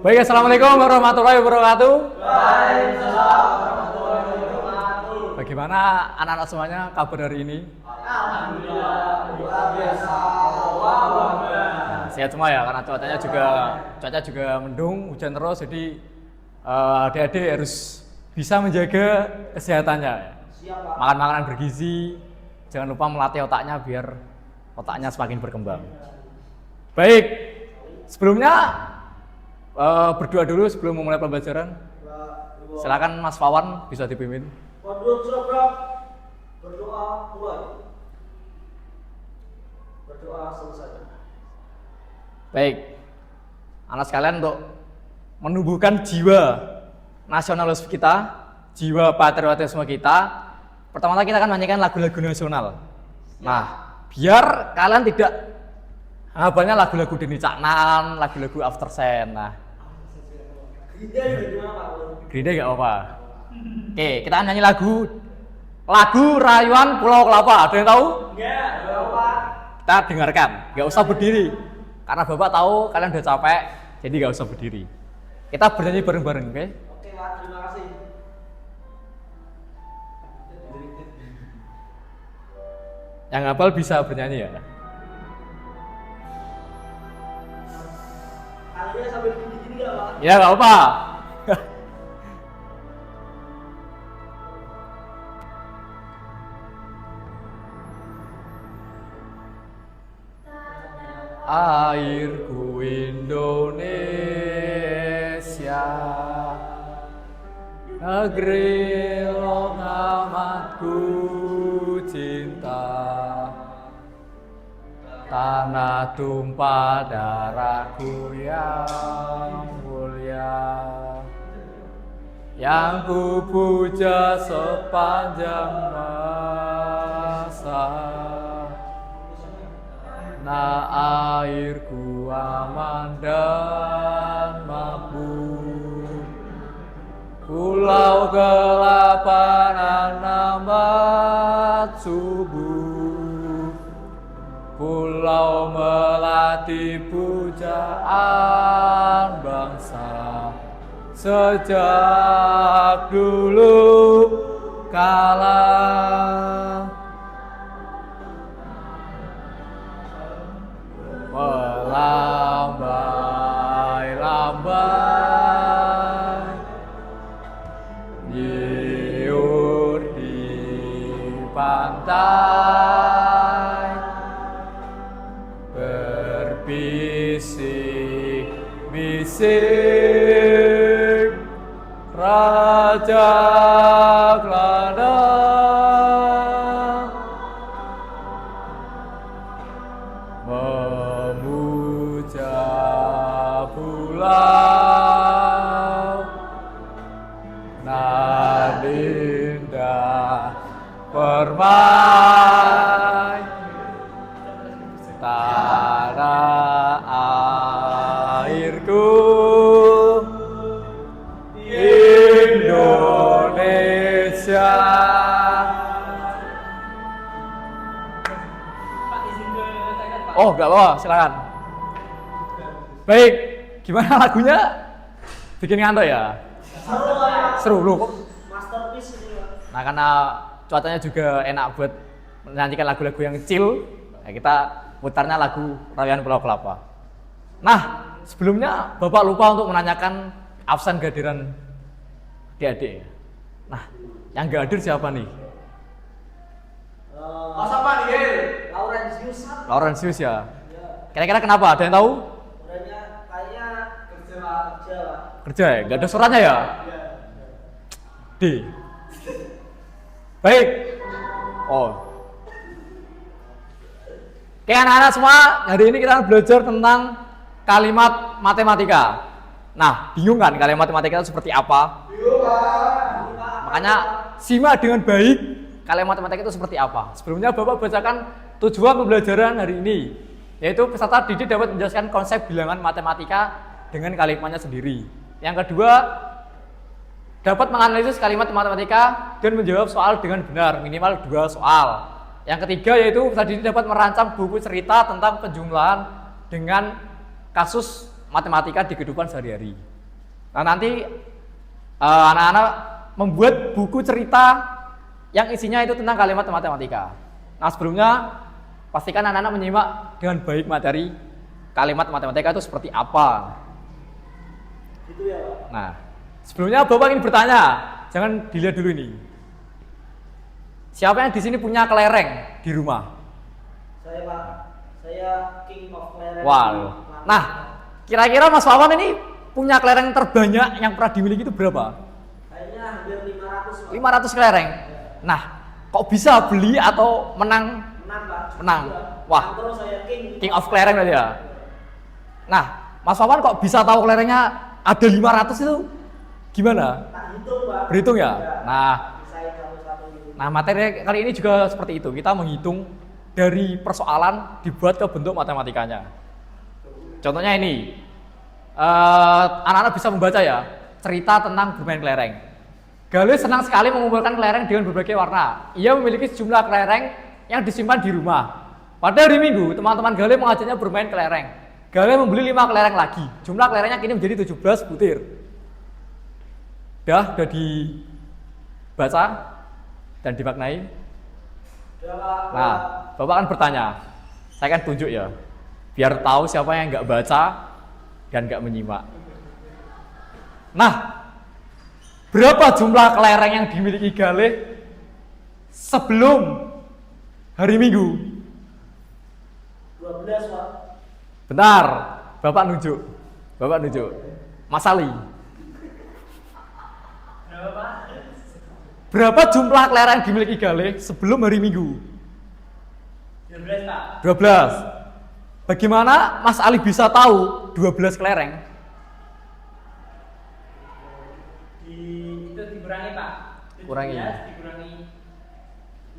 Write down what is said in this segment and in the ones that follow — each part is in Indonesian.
Baik, assalamualaikum warahmatullahi wabarakatuh. Waalaikumsalam warahmatullahi wabarakatuh. Bagaimana anak-anak semuanya kabar hari ini? Alhamdulillah luar biasa. Alhamdulillah. Nah, sehat semua ya, karena cuaca juga mendung, hujan terus, jadi adik-adik harus bisa menjaga kesehatannya. Makan makanan bergizi, jangan lupa melatih otaknya biar otaknya semakin berkembang. Baik, sebelumnya berdoa dulu sebelum memulai pembelajaran. Silakan Mas Wawan bisa dipimpin. Berdoa mulai. Berdoa selesai. Baik, anak sekalian, untuk menumbuhkan jiwa nasionalisme kita, jiwa patriotisme kita, pertama-tama kita akan menyanyikan lagu-lagu nasional. Nah, biar kalian tidak banyak lagu-lagu Denny Caknan, lagu-lagu After Sen. Nah, Green Day gak apa-apa. Oke, kita akan nyanyi lagu Rayuan Pulau Kelapa. Ada yang tahu? Enggak, apa? Kita dengarkan, gak usah berdiri. Karena Bapak tahu kalian udah capek, jadi gak usah berdiri. Kita bernyanyi bareng-bareng, oke? Oke, Pak, terima kasih. Yang hafal bisa bernyanyi ya? Kalian sambil gini-gini gak, Pak? Ya gak apa-apa. Airku Indonesia, negeri long amat ku cinta, tanah tumpah darahku yang mulia, yang ku puja sepanjang masa. Nah, airku aman dan makmur, pulau kelaparan amat subur, pulau melati pujaan bangsa sejak dulu kala. Melambai-lambai nyiur di pantai, berbisik-bisik raja gelandang memuja pulau nan indah permai tanah airku Indonesia. Oh, enggak apa-apa, silakan. Baik, gimana lagunya? Bikin ngantuk ya? Seru, Pak. Seru loh kok. Masterpiece ini, Pak. Nah, karena cuacanya juga enak buat menyanyikan lagu-lagu yang chill, ya kita putarnya lagu Rayuan Pulau Kelapa. Nah, sebelumnya Bapak lupa untuk menanyakan absen kehadiran adik-adik. Nah, yang gak hadir siapa nih? Siapa nih? Laurentius ya? Kira-kira kenapa? Ada yang tahu? Orangnya kayaknya kerja, Pak. Kerja ya? Gak ada suratnya ya? D. Baik. Oh. Oke, anak-anak semua, hari ini kita akan belajar tentang kalimat matematika. Nah, bingung kan kalimat matematika itu seperti apa? Makanya simak dengan baik kalimat matematika itu seperti apa. Sebelumnya Bapak bacakan tujuan pembelajaran hari ini, yaitu peserta didik dapat menjelaskan konsep bilangan matematika dengan kalimatnya sendiri. Yang kedua, dapat menganalisis kalimat matematika dan menjawab soal dengan benar, minimal 2 soal. Yang ketiga yaitu peserta didik dapat merancang buku cerita tentang penjumlahan dengan kasus matematika di kehidupan sehari-hari. Nah, nanti anak-anak membuat buku cerita yang isinya itu tentang kalimat matematika. Nah, sebelumnya pastikan anak-anak menyimak dengan baik materi kalimat matematika itu seperti apa. Gitu ya, Pak. Nah, sebelumnya Bapak ingin bertanya, jangan dilihat dulu ini. Siapa yang di sini punya kelereng di rumah? Saya, Pak. Saya king of kelereng. Wow. Nah, kira-kira Mas Wawan ini punya kelereng terbanyak yang pernah dimiliki itu berapa? Kayaknya hampir 500, Pak. 500 kelereng. Nah, kok bisa beli atau menang? Menang, Pak. Menang. Iya. Wah. Terus saya King of kelereng berarti ya. Nah, Mas Wawan kok bisa tahu kelerengnya ada 500 itu gimana? tak hitung, Pak. Berhitung ya? Iya. Nah, Saya satu-satu gitu. nah materi kali ini juga seperti itu. Kita menghitung dari persoalan dibuat ke bentuk matematikanya. Contohnya ini, anak-anak bisa membaca ya, cerita tentang bermain kelereng. Galih senang sekali mengumpulkan kelereng dengan berbagai warna. Ia memiliki sejumlah kelereng yang disimpan di rumah. Pada hari Minggu, teman-teman Galih mengajaknya bermain kelereng. Galih membeli 5 kelereng lagi. Jumlah kelerengnya kini menjadi 17 butir. Udah dibaca dan dimaknai. Udah, Pak. Nah, Bapak kan bertanya, saya kan tunjuk ya, biar tahu siapa yang nggak baca dan nggak menyimak. Nah, berapa jumlah kelereng yang dimiliki Galih sebelum hari Minggu? 12, Pak. Bentar, Bapak nunjuk. Mas Ali. Berapa, Pak? Berapa jumlah kelereng yang dimiliki Galih sebelum hari Minggu? 12, Pak. 12. Bagaimana Mas Ali bisa tahu 12 kelereng? Itu dikurangi, Pak. 17 Kurangi. dikurangi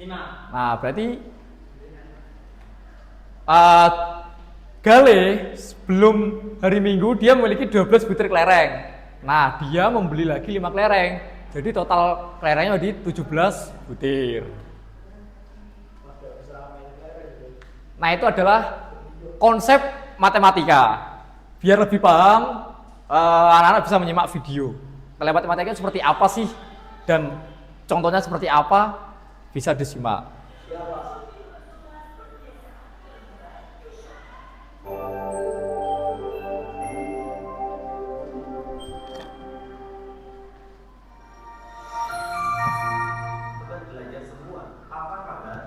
5. Nah, berarti Galih sebelum hari Minggu dia memiliki 12 butir kelereng. Nah, dia membeli lagi 5 kelereng. Jadi total kelerengnya di 17 butir. Nah, itu adalah konsep matematika. Biar lebih paham, anak-anak bisa menyimak video. Kalimat matematika seperti apa sih? Dan contohnya seperti apa? Bisa disimak. Sobat belajar semua, apa kabar?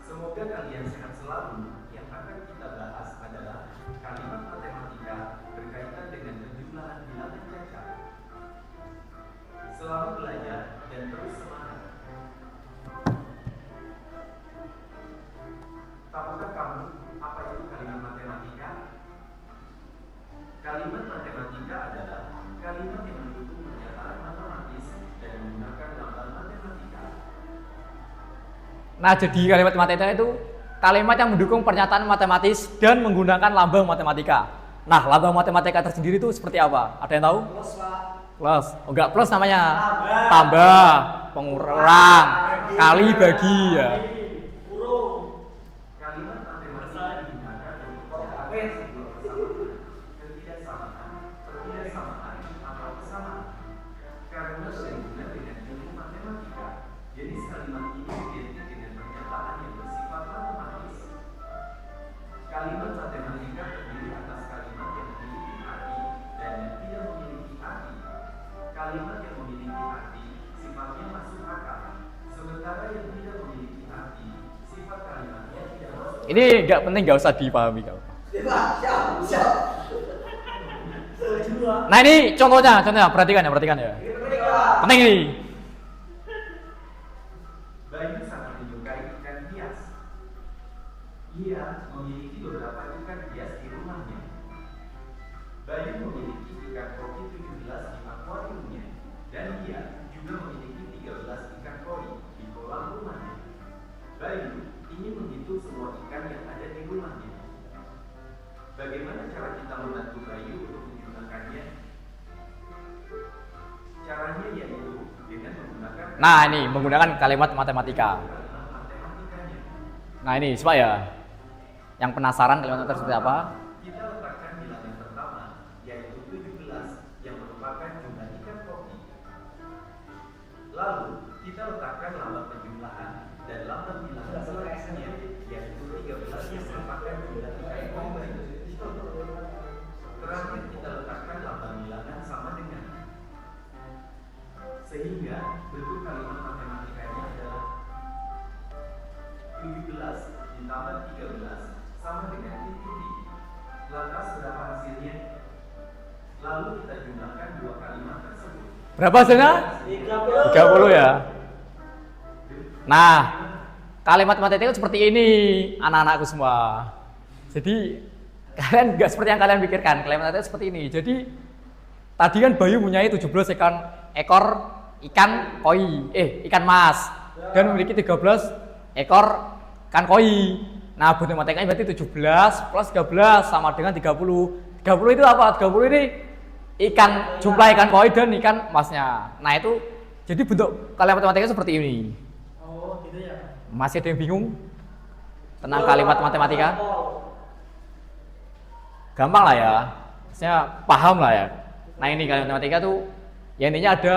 Semoga kalian sehat selalu. Yang akan kita bahas adalah kalimat matematika berkaitan dengan penjumlahan bilangan cacat. Selamat belajar dan terus semangat. Tahukah kamu apa itu kalimat matematika? Kalimat matematika adalah kalimat yang mendukung pernyataan matematis dan menggunakan lambang matematika. Nah, jadi kalimat matematika itu kalimat yang mendukung pernyataan matematis dan menggunakan lambang matematika. Nah, lambang matematika tersendiri itu seperti apa? Ada yang tahu? Plus, Pak. Plus. Oh, enggak plus namanya. Tambah. Tambah, pengurang, kali bagi ya. Kurung. Kalimat matematika digunakan untuk menyatakan sebuah persamaan, ketidaksamaan, atau kesamaan. Karena sehubungan dengan ilmu matematika, jenis kalimat ini identik dengan pernyataan yang bersifat matematis. Kalimat matematika terdiri atas kalimat yang memiliki arti dan yang tidak memiliki arti. Kalimat yang memiliki arti sifatnya masuk akal, sementara yang tidak memiliki arti sifat kalimatnya tidak masuk. Ini enggak penting, enggak usah dipahami kalau. Siap. Setuju, Pak. Nah, ini contohnya, perhatikan ya. Ini penting, Pak. Penting ini. Bayu sangat menyukai ikan hias. Ia memiliki beberapa ikan hias di rumahnya. Bayu memiliki ikan koki 17 di akuariumnya, dan ia juga memiliki 13 ikan koi di kolam rumahnya. Bayu ingin menghitung semua ikan yang ada di rumahnya. Bagaimana cara kita membantu Bayu untuk menjumlahkannya? Caranya yaitu dengan menggunakan Nah, ini menggunakan kalimat matematika. kalimat matematikanya. Nah, ini coba ya. Yang penasaran kalimat matematika seperti apa? Kita letakkan bilangan pertama, yaitu 17, yang Lalu kita letakkan lambang penjumlahan dan lambang bilangan selanjutnya, yaitu 13 yang merupakan jumlah tiga ekor. Terakhir kita letakkan lambang bilangan sama dengan, sehingga bentuk kalimat matematikanya adalah 17 ditambah 13 sama dengan titik. Lantas berapa hasilnya? Lalu kita jumlahkan dua kalimat tersebut. Berapa hasilnya? 30 ya. Nah, kalimat matematika seperti ini anak-anakku semua. Jadi kalian nggak seperti yang kalian pikirkan. Kalimat matematika seperti ini. Jadi tadi kan Bayu mempunyai 17 ekor ikan koi, ikan mas, dan memiliki 13 ekor ikan koi. Nah, bentuk matematikanya berarti 17 plus 13 sama dengan 30. 30 itu apa? 30 ini jumlah ikan koi dan ikan emasnya. Nah, itu jadi bentuk kalimat matematika seperti ini. Oh, gitu ya. Masih ada yang bingung tentang kalimat matematika? Gampang lah ya. Maksudnya paham lah ya. Nah, ini kalimat matematika tuh ya intinya ada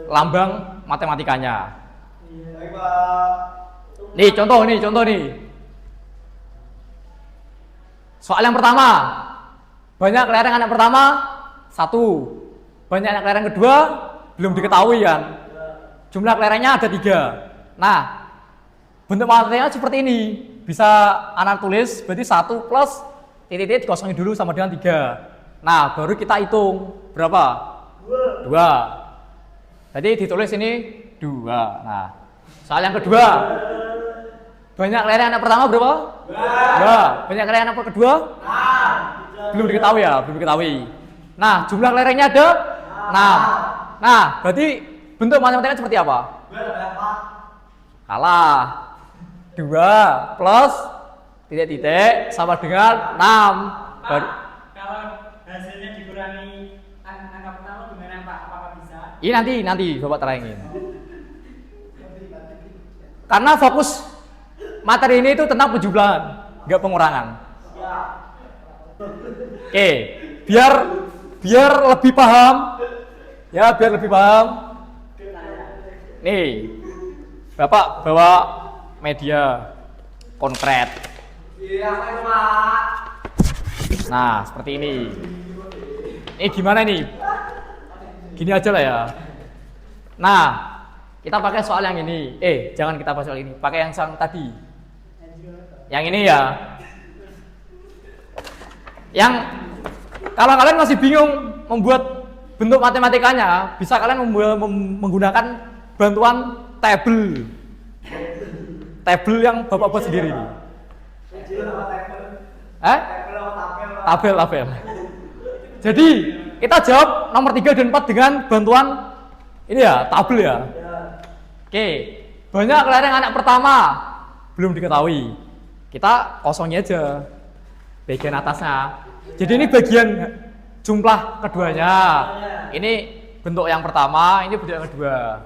lambang matematikanya. Baik, Pak. Nih, contoh nih. Soal yang pertama. Banyak kelereng anak pertama 1. Banyak anak kelereng kedua belum diketahui kan. Jumlah kelerengnya ada 3. Nah, bentuk matematikanya seperti ini. Bisa anak tulis berarti 1 plus titik-titik dikosongin dulu sama dengan 3. Nah, baru kita hitung berapa? 2. Tadi ditulis ini 2. Nah, soal yang kedua. Banyak kelereng anak pertama berapa? 2. Banyak kelereng anak kedua? Belum diketahui ya, belum diketahui. Nah, jumlah kelerengnya ada 6. Nah, berarti bentuk matematikanya seperti apa? Kalah. 2 plus titik-titik sama dengan 6. Baru Kalau hasilnya dikurangi angka pertama gimana, Pak? Apakah bisa? ini nanti Bapak terangin. Karena fokus materi ini itu tentang penjumlahan, enggak pengurangan. Oke, biar lebih paham. Ya, biar lebih paham. Nih, Bapak bawa media konkret. Nah, seperti ini. Ini gimana nih? Gini aja lah ya. Nah, kita pakai soal yang ini. Jangan kita pakai soal ini. Pakai yang tadi. Yang ini ya. Yang kalau kalian masih bingung membuat bentuk matematikanya, bisa kalian menggunakan bantuan tabel. Tabel yang Bapak buat sendiri. Tabel. Jadi, kita jawab nomor 3 dan 4 dengan bantuan ini ya, tabel ya. Oke, banyak kelereng anak pertama belum diketahui. Kita kosongin aja bagian atasnya. Jadi ini bagian jumlah keduanya. Ini bentuk yang pertama, ini bentuk yang kedua.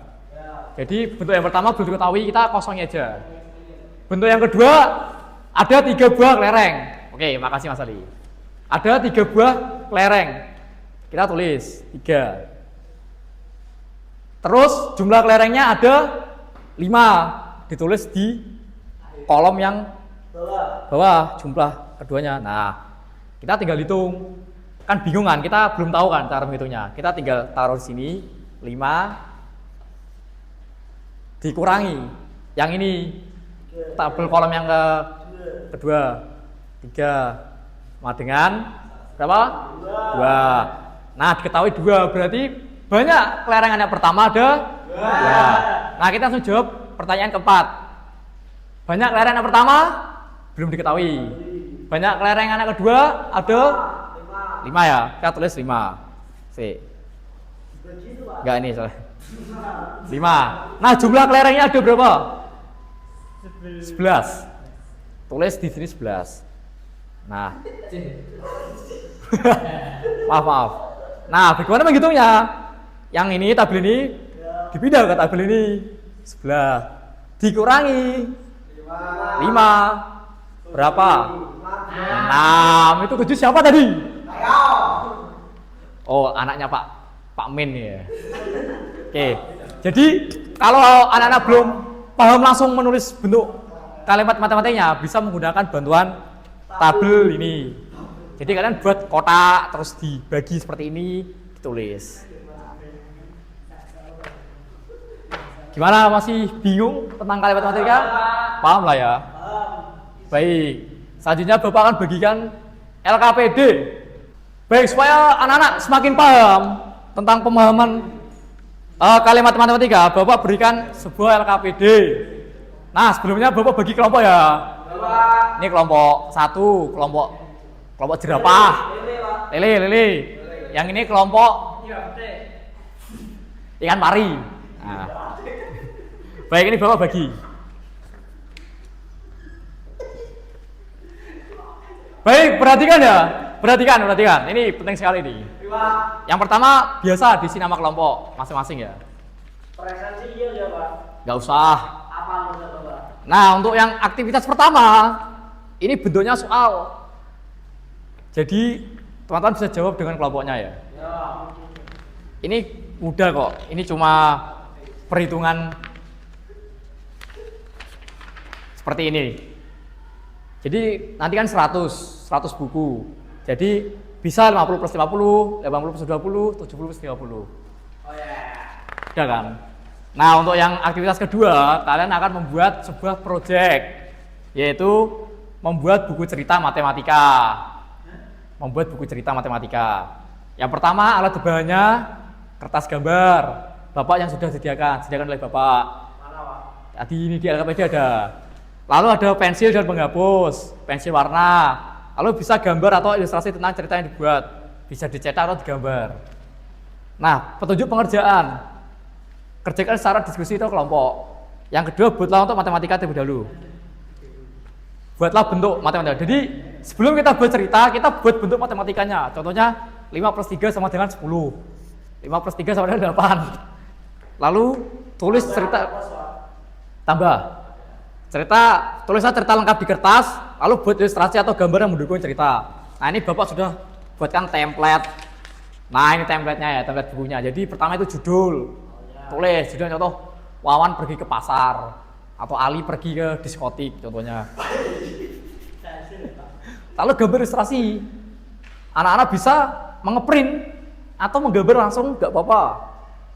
Jadi bentuk yang pertama belum diketahui, kita kosongin aja. Bentuk yang kedua ada 3 buah kelereng. Oke, makasih Mas Ali. Ada 3 buah kelereng. Kita tulis 3. Terus jumlah kelerengnya ada 5. Ditulis di kolom yang bawah jumlah keduanya. Nah, kita tinggal hitung. Kan bingungan, kita belum tahu kan cara menghitungnya. Kita tinggal taruh di sini 5 dikurangi yang ini tabel kolom yang kedua 3 sama dengan berapa? 2. Nah, diketahui 2 berarti banyak kelereng anak pertama ada 2. Nah, kita langsung jawab pertanyaan keempat. Banyak kelereng anak pertama belum diketahui. Banyak kelereng anak kedua ada 5 ya. Kita tulis 5. Enggak ini soalnya. 5. Nah, jumlah kelerengnya ada berapa? 11. Tulis di sini 11. Nah. maaf. Nah, bagaimana menghitungnya? Yang ini tabel ini dipindah ke tabel ini sebelah. Dikurangi 5. Berapa? 6. Itu 7 siapa tadi? Oh, anaknya Pak Min ya. Oke. Jadi kalau anak-anak belum paham langsung menulis bentuk kalimat matematikanya, bisa menggunakan bantuan tabel ini. Jadi kalian buat kotak terus dibagi seperti ini, ditulis. Gimana, masih bingung tentang kalimat matematika? Paham lah ya? Baik, selanjutnya Bapak akan bagikan LKPD. Baik, supaya anak-anak semakin paham tentang pemahaman kalimat matematika, Bapak berikan sebuah LKPD. Nah, sebelumnya Bapak bagi kelompok ya. Ini kelompok 1, kelompok jerapah. Lele. Yang ini kelompok ikan pari. Nah. Baik, ini Bapak bagi. Baik, perhatikan ya. Perhatikan. Ini penting sekali nih. Yang pertama, biasa diisi nama kelompok masing-masing ya. Presensi iya ya, Pak. Nggak usah. Apa menurut Bapak? Nah, untuk yang aktivitas pertama, ini bentuknya soal. Jadi, teman-teman bisa jawab dengan kelompoknya ya. Ini mudah kok. Ini cuma perhitungan seperti ini. Jadi nanti kan 100 buku. Jadi bisa 50 plus 50, 80 plus 20, 70 plus 30. Oh ya. Udah kan? Nah, untuk yang aktivitas kedua, kalian akan membuat sebuah project, yaitu membuat buku cerita matematika. Yang pertama, alat bahannya kertas gambar. Bapak yang sudah sediakan oleh Bapak. Mana, Pak? Tadi ini di LKPD ada. Lalu ada pensil dan penghapus, pensil warna. Lalu bisa gambar atau ilustrasi tentang cerita yang dibuat. Bisa dicetak atau digambar. Nah, petunjuk pengerjaan. Kerjakan secara diskusi atau kelompok. Yang kedua, buatlah untuk matematika terlebih dahulu. Buatlah bentuk matematika. Jadi, sebelum kita buat cerita, kita buat bentuk matematikanya. Contohnya, 5 plus 3 sama dengan 10. 5 plus 3 sama dengan 8. Lalu, tulis cerita. Tambah. Tulislah cerita lengkap di kertas, lalu buat ilustrasi atau gambar yang mendukung cerita. Nah, ini Bapak sudah buatkan template. Nah, ini template-nya ya, template bukunya. Jadi pertama itu judul. Tulis judulnya, contoh Wawan pergi ke pasar atau Ali pergi ke diskotik contohnya. Lalu gambar ilustrasi. Anak-anak bisa mengeprint atau menggambar langsung, nggak apa-apa.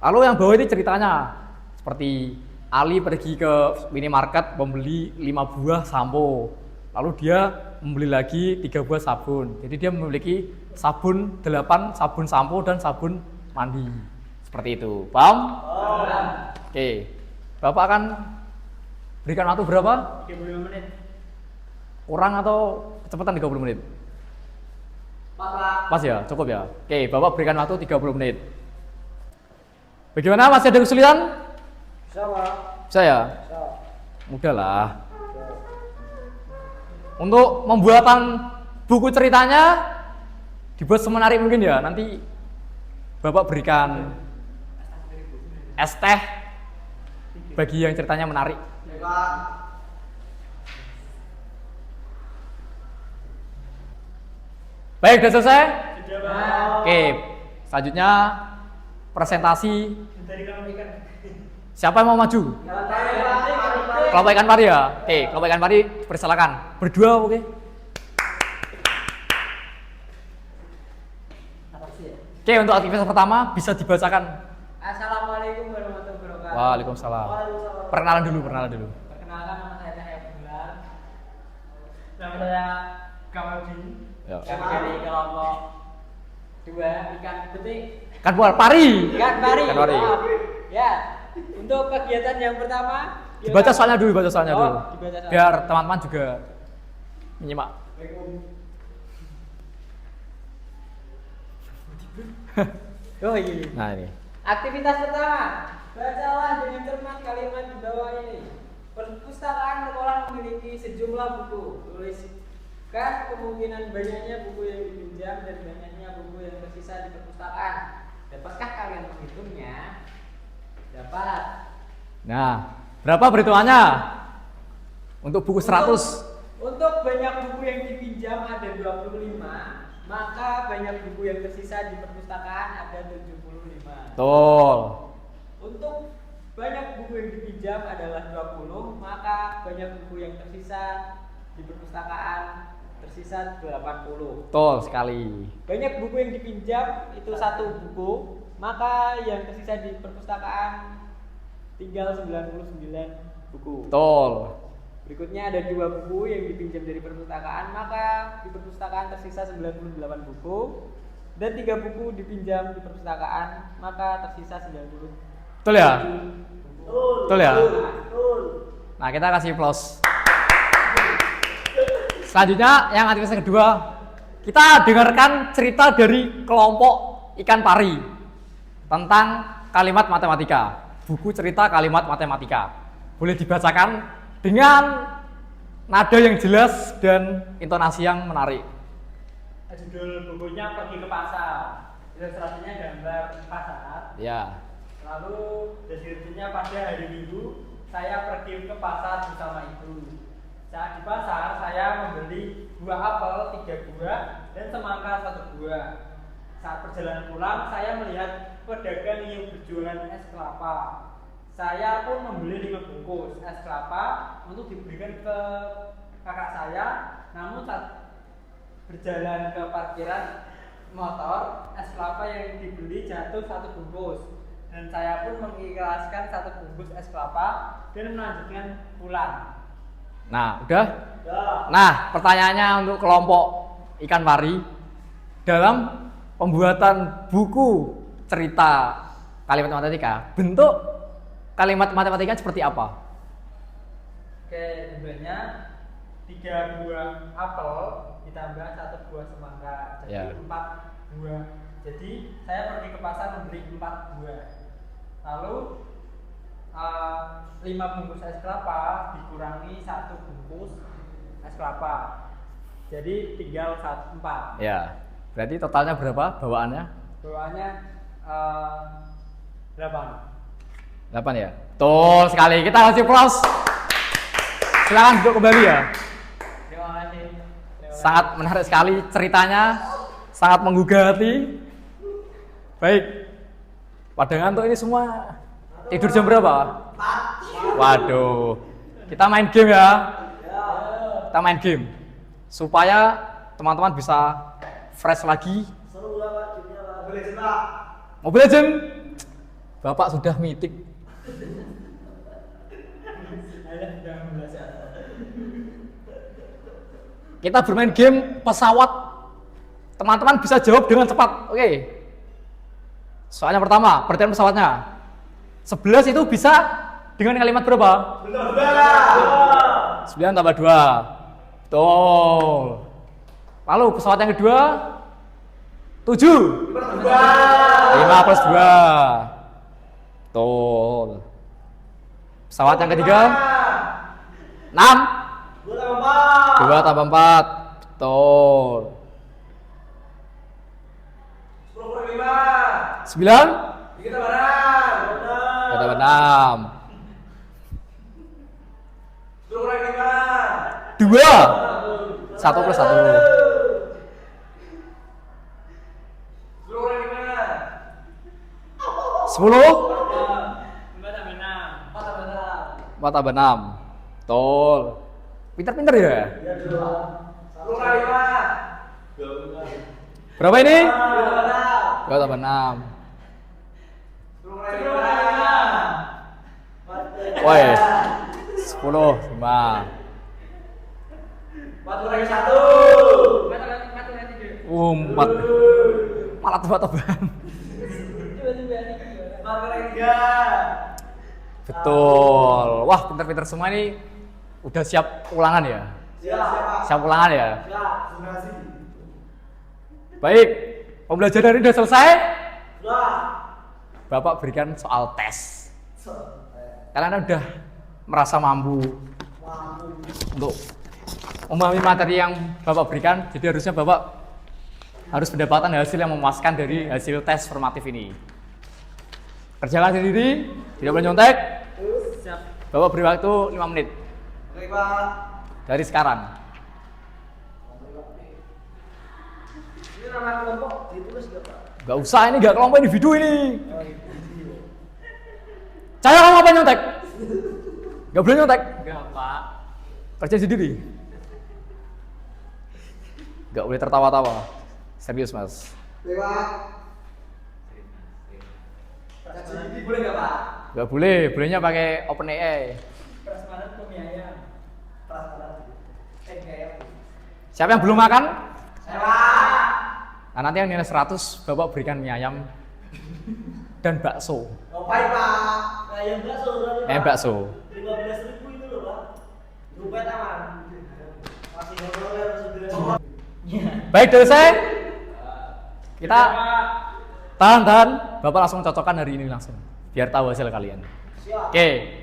Lalu yang bawah ini ceritanya. Seperti Ali pergi ke minimarket membeli 5 buah sampo. Lalu dia membeli lagi 3 buah sabun. Jadi dia memiliki sabun 8, sabun sampo dan sabun mandi. Seperti itu. Paham? Oke. Bapak akan berikan waktu berapa? 35 menit. Kurang atau kecepatan 30 menit? Pas ya? Cukup ya? Oke, Bapak berikan waktu 30 menit. Bagaimana? Masih ada kesulitan? Bisa, Pak. Bisa ya? Bisa. Mudah lah. Untuk pembuatan buku ceritanya dibuat semenarik mungkin ya. Nanti Bapak berikan es teh bagi yang ceritanya menarik. Baik, sudah selesai? Sudah, Pak. Oke, selanjutnya presentasi. Dari kamu ikan. Siapa yang mau maju? Kelompok ikan pari ya? Oke, kelompok ikan pari persilakan. Berdua, oke? Oke, untuk aktivitas pertama bisa dibacakan. Assalamualaikum warahmatullahi wabarakatuh. Waalaikumsalam. Perkenalan dulu. Perkenalkan, nama saya Cahaya Bulan. Nama saya Kamarudin. Ya. Kami dari kelompok 2 ikan betik. Kan buat pari. Ikan pari. Ikan pari. Maaf. Ya. Untuk kegiatan yang pertama, Dibaca soalnya dulu. dibaca soalnya. Biar teman-teman juga menyimak. Oh iya. Nah, ini. Aktivitas pertama, bacalah dengan cermat kalimat di bawah ini. Perpustakaan sekolah memiliki sejumlah buku. Tuliskan kemungkinan banyaknya buku yang dipinjam dan banyaknya buku yang tersisa di perpustakaan. Dapatkah kalian menghitungnya? Dapat. Nah, berapa perhitungannya? Untuk buku 100. Untuk banyak buku yang dipinjam ada 25, maka banyak buku yang tersisa di perpustakaan ada 75. Betul. Untuk banyak buku yang dipinjam adalah 20, maka banyak buku yang tersisa di perpustakaan tersisa 80. Betul sekali. Banyak buku yang dipinjam itu 1 buku, maka yang tersisa di perpustakaan tinggal 99 buku. Betul. Berikutnya ada 2 buku yang dipinjam dari perpustakaan, maka di perpustakaan tersisa 98 buku. Dan 3 buku dipinjam di perpustakaan, maka tersisa 90. Betul ya? Betul ya? Betul. Nah, kita kasih plus. Selanjutnya yang aktivitas kedua, kita dengarkan cerita dari kelompok ikan pari tentang kalimat matematika. Buku cerita kalimat matematika. Boleh dibacakan dengan nada yang jelas dan intonasi yang menarik. Judul bukunya Pergi ke Pasar. Ilustrasinya gambar pasar. Ya. Lalu deskripsinya pada hari Minggu saya pergi ke pasar bersama ibu. Saat di pasar saya membeli buah apel 3 buah dan semangka 1 buah. Saat perjalanan pulang saya melihat pedagang yang berjualan es kelapa. Saya pun membeli 5 bungkus es kelapa untuk diberikan ke kakak saya. Namun saat berjalan ke parkiran motor, es kelapa yang dibeli jatuh 1 bungkus. Dan saya pun mengikhlaskan 1 bungkus es kelapa dan melanjutkan pulang. Nah, udah? Nah, pertanyaannya untuk kelompok ikan pari dalam pembuatan buku cerita kalimat matematika, bentuk kalimat matematika seperti apa? Oke, sebenarnya 3 buah apel ditambah 1 buah semangka, jadi 4 buah. Jadi saya pergi ke pasar membeli 4 buah. Lalu 5 bungkus es kelapa dikurangi 1 bungkus es kelapa, jadi tinggal 4. Ya, berarti totalnya berapa bawaannya? Bawaannya 8. 8 ya? Betul sekali, kita kasih plus. Silakan duduk kembali ya. Terima kasih. Sangat menarik sekali ceritanya, sangat menggugah hati. Baik, pada ngantuk ini semua tidur jam berapa? Waduh, kita main game ya. Kita main game supaya teman-teman bisa fresh lagi. Mobile Legends, Bapak sudah meeting. Kita bermain game pesawat. Teman-teman bisa jawab dengan cepat. Oke. Soalnya pertama, perhatian pesawatnya. 11 itu bisa dengan kalimat berapa? 9 tambah 2. Betul. Lalu pesawat yang kedua 7 5 plus 2. Betul. Pesawat yang ketiga 6 2 tambah 4. Betul. 9 2 tambah 6. 2 1 plus 1. 10 4 tambah 6. Betul. Pinter-pinter ya? Berapa ini? 2 tambah 6. Woi, 10 5. 4 malah tebak-tebakan. Betul. Wah, pinter-pinter semua ini udah siap ulangan ya? Siap ulangan ya? Baik, pembelajaran ini sudah selesai. Bapak berikan soal tes. Kalian udah merasa mampu untuk memahami materi yang Bapak berikan. Jadi harusnya Bapak harus mendapatkan hasil yang memuaskan dari hasil tes formatif ini. Kerjakan sendiri, tidak boleh nyontek. Bapak beri waktu 5 menit. Dari sekarang. Ini nama kelompok ditulis gak, Pak? Gak usah, ini gak kelompok individu ini. Saya ngomong apa nyontek. Nggak boleh nyontek. Enggak, Pak. Kerja sendiri. Nggak boleh tertawa-tawa. Serius, Mas. Boleh enggak, Pak? Nggak boleh. Bolehnya pakai OpenAI. Prasmanan mie ayam. Prasmanan. Kayak Siapa yang belum makan? Saya. Nah, nanti yang nilai 100 Bapak berikan mie ayam dan bakso. Ngapain, Pak? Ayam bakso berapa, Pak? Ayam bakso. 15.000 itu loh, Pak. Rupet aman. Masih ngobrol sudah. Baik, selesai. Kita tahan. Bapak langsung cocokkan hari ini langsung. Biar tahu hasil kalian. Siap. Oke.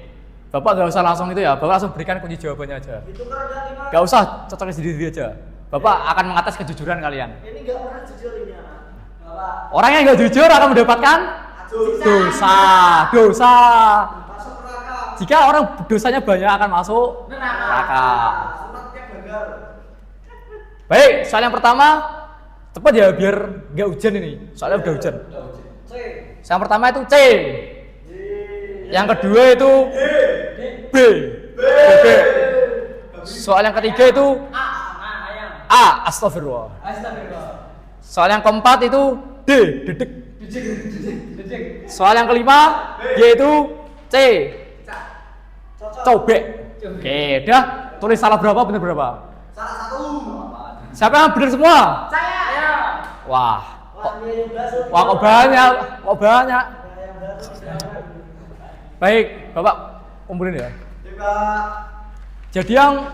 Bapak nggak usah langsung itu ya. Bapak langsung berikan kunci jawabannya aja. Itu kan udah 5. Nggak usah cocoknya sendiri aja. Bapak akan mengatas kejujuran kalian. Ini enggak pernah jujur ini, anak. Bapak. Orang yang nggak jujur akan mendapatkan dosa. Masuk neraka. Jika orang dosanya banyak akan masuk neraka. Sunatnya gagal. Baik, soal yang pertama cepat ya biar nggak hujan ini. Soalnya udah hujan. C. Yang pertama itu C. Yang kedua itu B. B. Soal yang ketiga itu Ayam. A. Astagfirullah. Astagfirullah. Soal yang keempat itu D. Dedek. Dedek. Soal yang kelima Y itu C. Cobek. Oke, dah. Tulis salah berapa, benar berapa? Salah 1. Siapa yang benar semua? Saya. Wah. Wah, ini bakso. Wah, kok banyak? Kok banyak? Ayam bakso. Baik, Bapak kumpulin ya. Coba. Jadi yang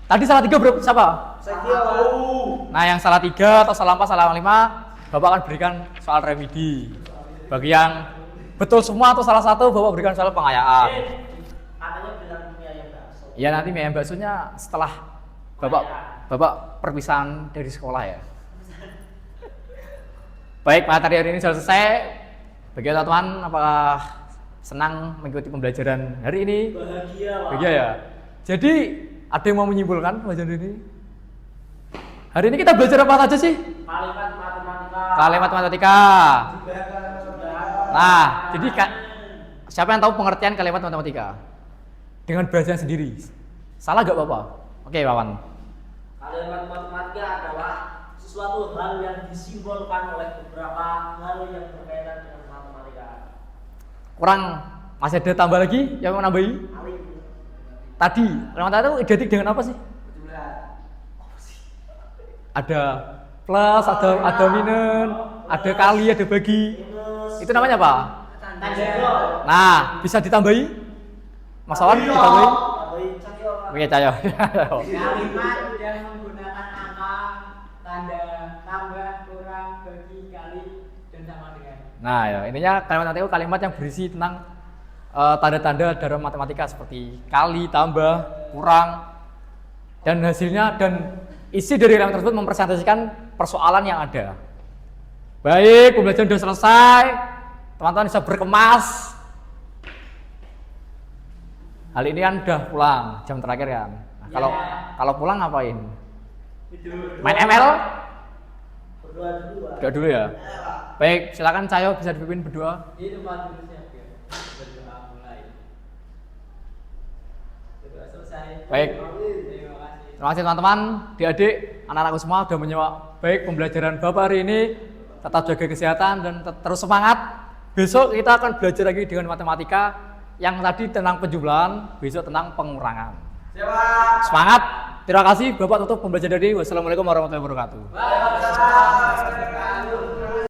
tadi salah 3 berapa? Siapa? Saya tahu. Nah, yang salah 3 atau salah 4, salah 5, Bapak akan berikan soal remedi. Bagi yang betul semua atau salah satu, Bapak berikan soal pengayaan. Katanya bilang punya ayam bakso. Ya nanti mie ayam baksonya setelah Bapak perpisahan dari sekolah ya. Baik, materi hari ini sudah selesai. Bagi teman-teman, apakah senang mengikuti pembelajaran hari ini? Bahagia, Pak. Bahagia ya. Jadi ada yang mau menyimpulkan pembelajaran ini? Hari ini kita belajar apa saja sih? Kalimat matematika. Kalimat matematika. Nah, jadi siapa yang tahu pengertian kalimat matematika? Dengan bahasa sendiri. Salah gak Bapak? Oke, Wawan. Kalimat matematika adalah sesuatu hal yang disimbolkan oleh beberapa hal yang berkaitan dengan matematika. Kurang, masih ada tambah lagi yang mau nambahi? Alif. Tadi, kalimat matematika itu identik dengan apa sih? Ada plus, ada minus, ada kali, ada bagi. Itu namanya apa? Tanda. Nah, bisa ditambahi? Mas Wawan, ditambahi? Oke, Cayo. Kalimat yang menggunakan angka, tanda, tambah, kurang, bagi, kali, dan sama dengan. Nah, ya, intinya kalimat matematika itu kalimat yang berisi tentang tanda-tanda dalam matematika seperti kali, tambah, kurang, dan hasilnya dan isi dari kalimat tersebut mempresentasikan persoalan yang ada. Baik, pembelajaran sudah selesai. Teman-teman bisa berkemas. Hal ini kan udah pulang, jam terakhir kan. Nah, kalau pulang ngapain? Main ML? Berdoa dulu, Pak. Berdoa dulu ya. Baik, silakan Cayo bisa dipimpin berdoa. Ini tempat tulisnya, ya. Berdoa mulai. Berdoa selesai. Baik. Terima kasih. Terima kasih teman-teman, adik-adik, anak-anakku semua sudah menyimak baik pembelajaran Bapak hari ini. Tetap jaga kesehatan dan terus semangat. Besok kita akan belajar lagi dengan matematika yang tadi tentang penjumlahan, besok tentang pengurangan. Siap. Semangat. Terima kasih Bapak tutup pembelajaran ini. Wassalamualaikum warahmatullahi wabarakatuh. Waalaikumsalam.